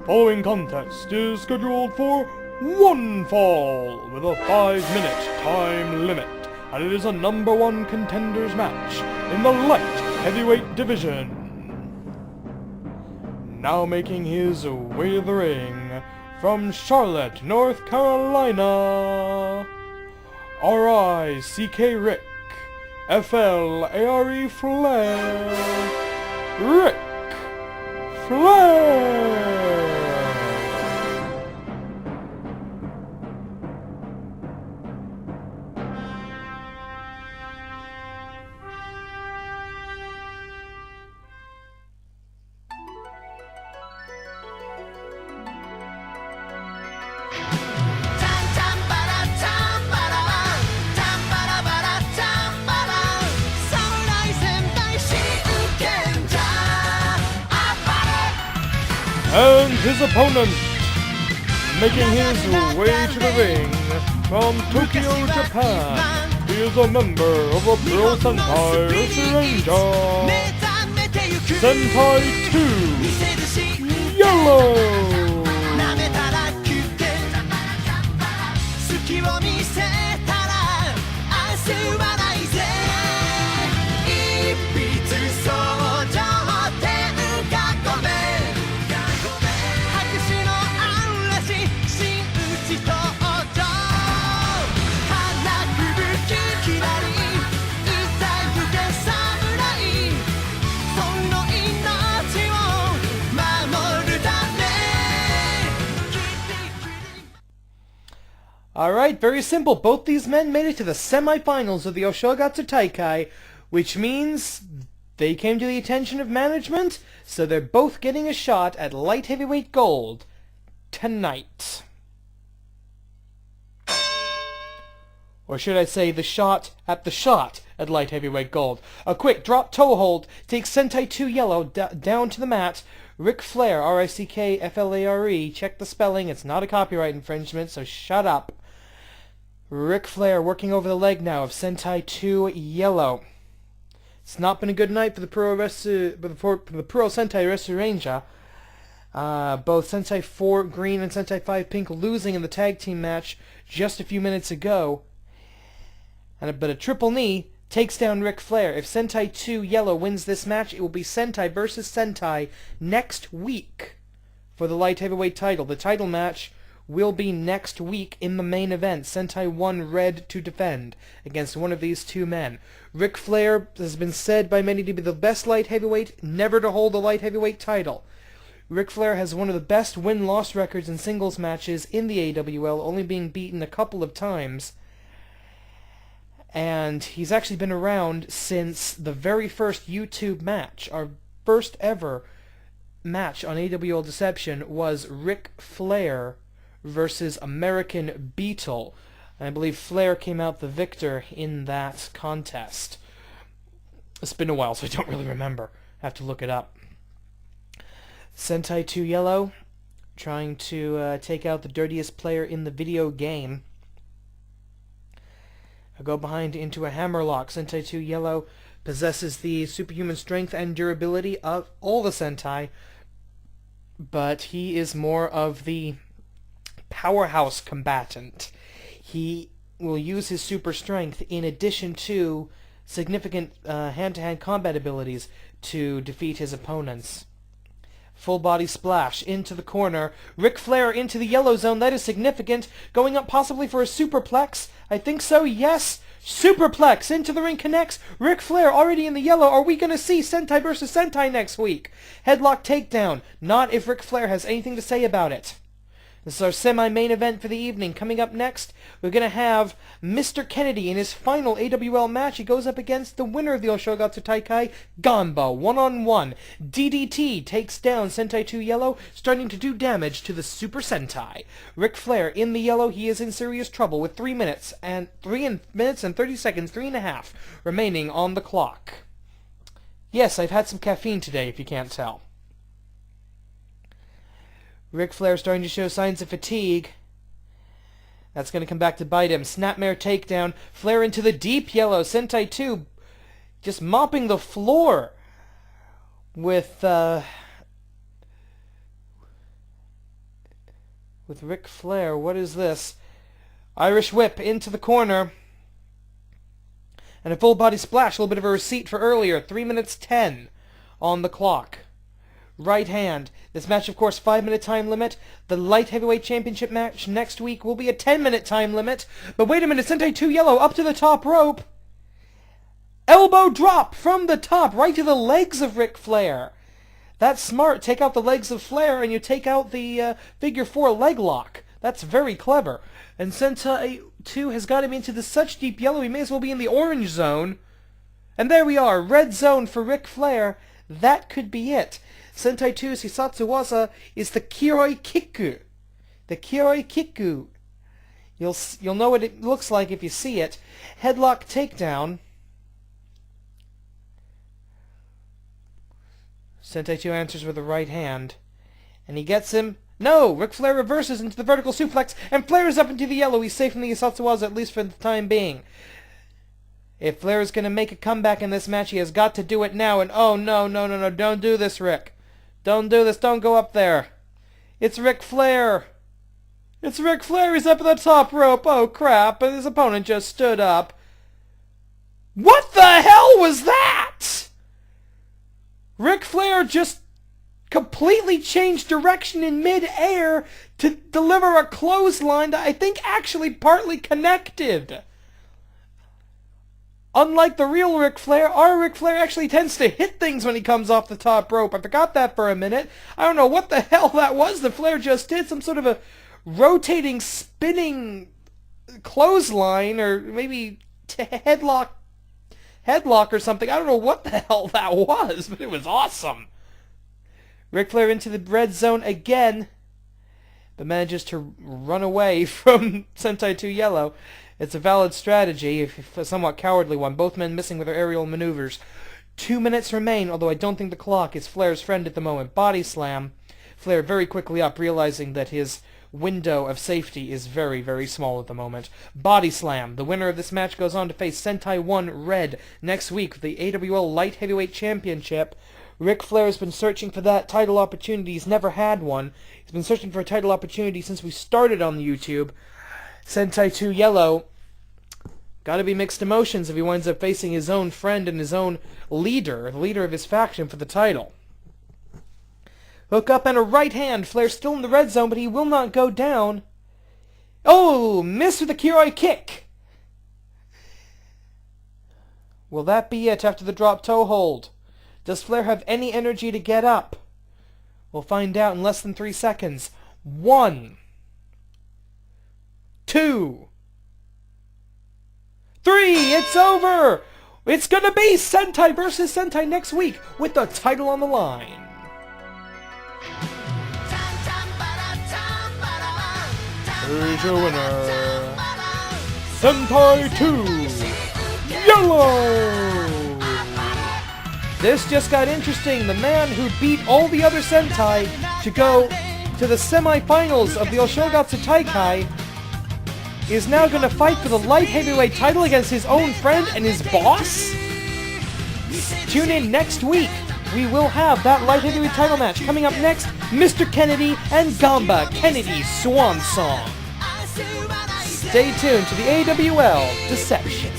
following contest is scheduled for one fall with a 5-minute time limit, and it is a number 1 contenders match in the light heavyweight division. Now making his way to the ring from Charlotte, North Carolina, Ric Flare, Ric Flare! And his opponent, making his way to the ring from Tokyo, Japan, he is a member of the Pro Sentai Ranger, Sentai 2, Yellow! Alright, very simple. Both these men made it to the semifinals of the Oshogatsu Taikai, which means they came to the attention of management, so they're both getting a shot at light heavyweight gold tonight. Or should I say the shot at light heavyweight gold. A quick drop toe hold takes Sentai 2 Yellow down to the mat. Ric Flare, R-I-C-K-F-L-A-R-E, check the spelling, it's not a copyright infringement, so shut up. Ric Flare working over the leg now of Sentai 2 Yellow. It's not been a good night for the Pro Sentai Ranger. Both Sentai 4 Green and Sentai 5 Pink losing in the tag team match just a few minutes ago. But a triple knee takes down Ric Flare. If Sentai 2 Yellow wins this match, it will be Sentai versus Sentai next week for the light heavyweight title. The title match will be next week in the main event. Sentai 1 Red to defend against one of these two men. Ric Flare has been said by many to be the best light heavyweight, never to hold the light heavyweight title. Ric Flare has one of the best win-loss records in singles matches in the AWL, only being beaten a couple of times. And he's actually been around since the very first YouTube match. Our first ever match on AWL Deception was Ric Flare versus American Beetle. I believe Flare came out the victor in that contest. It's been a while, so I don't really remember. I have to look it up. Sentai 2 Yellow trying to take out the dirtiest player in the video game. I go behind into a hammerlock. Sentai 2 Yellow possesses the superhuman strength and durability of all the Sentai, but he is more of the powerhouse combatant. He will use his super strength in addition to significant hand-to-hand combat abilities to defeat his opponents. Full body splash into the corner. Ric Flare into the yellow zone. That is significant. Going up possibly for a superplex. I think so, yes. Superplex into the ring connects. Ric Flare already in the yellow. Are we going to see Sentai versus Sentai next week? Headlock takedown. Not if Ric Flare has anything to say about it. This is our semi-main event for the evening. Coming up next, we're going to have Mr. Kennedy in his final AWL match. He goes up against the winner of the Oshogatsu Taikai, Ganba, one-on-one. DDT takes down Sentai 2 Yellow, starting to do damage to the Super Sentai. Ric Flare in the yellow. He is in serious trouble with 3 minutes and 30 seconds, 3.5 remaining on the clock. Yes, I've had some caffeine today, if you can't tell. Ric Flare starting to show signs of fatigue. That's going to come back to bite him. Snapmare takedown. Flare into the deep yellow. Sentai 2 just mopping the floor with with Ric Flare. What is this? Irish whip into the corner. And a full body splash, a little bit of a receipt for earlier. 3 minutes 10 on the clock. Right hand. This match, of course, 5-minute time limit. The Light Heavyweight Championship match next week will be a 10-minute time limit. But wait a minute, Sentai 2 Yellow up to the top rope. Elbow drop from the top, right to the legs of Ric Flare. That's smart. Take out the legs of Flair and you take out the figure 4 leg lock. That's very clever. And Sentai 2 has got him into such deep yellow, he may as well be in the orange zone. And there we are, red zone for Ric Flare. That could be it. Sentai 2's Hisatsuwaza is the Kiroi Kiku. The Kiroi Kiku. You'll know what it looks like if you see it. Headlock takedown. Sentai 2 answers with a right hand. And he gets him. No! Ric Flair reverses into the vertical suplex and flares up into the yellow. He's safe from the Hisatsuwaza, at least for the time being. If Flair is going to make a comeback in this match, he has got to do it now. And oh, no, don't do this, Rick. Don't do this, don't go up there. It's Ric Flair. It's Ric Flair, he's up at the top rope. Oh, crap, and his opponent just stood up. What the hell was that? Ric Flair just completely changed direction in mid-air to deliver a clothesline that I think actually partly connected. Unlike the real Ric Flair, our Ric Flair actually tends to hit things when he comes off the top rope. I forgot that for a minute. I don't know what the hell that was the Flair just did. Some sort of a rotating, spinning clothesline, or maybe headlock or something. I don't know what the hell that was, but it was awesome. Ric Flair into the red zone again, but manages to run away from Sentai 2 Yellow. It's a valid strategy, if a somewhat cowardly one. Both men missing with their aerial maneuvers. 2 minutes remain, although I don't think the clock is Flair's friend at the moment. Body slam. Flair very quickly up, realizing that his window of safety is very, very small at the moment. Body slam. The winner of this match goes on to face Sentai 1 Red next week for the AWL Light Heavyweight Championship. Ric Flair has been searching for that title opportunity. He's never had one. He's been searching for a title opportunity since we started on the YouTube. Sentai 2 Yellow, gotta be mixed emotions if he winds up facing his own friend and his own leader, the leader of his faction, for the title. Hook up and a right hand. Flair still in the red zone, but he will not go down. Oh, miss with a Kiroi kick. Will that be it after the drop toe hold? Does Flair have any energy to get up? We'll find out in less than 3 seconds. 1, 2, 3, it's over! It's gonna be Sentai versus Sentai next week with the title on the line. Here's your winner, Sentai 2 Yellow! This just got interesting. The man who beat all the other Sentai to go to the semi-finals of the Oshogatsu Taikai is now going to fight for the light heavyweight title against his own friend and his boss? Tune in next week. We will have that light heavyweight title match. Coming up next, Mr. Kennedy and Gamba Kennedy's Swan Song. Stay tuned to the AWL Deception.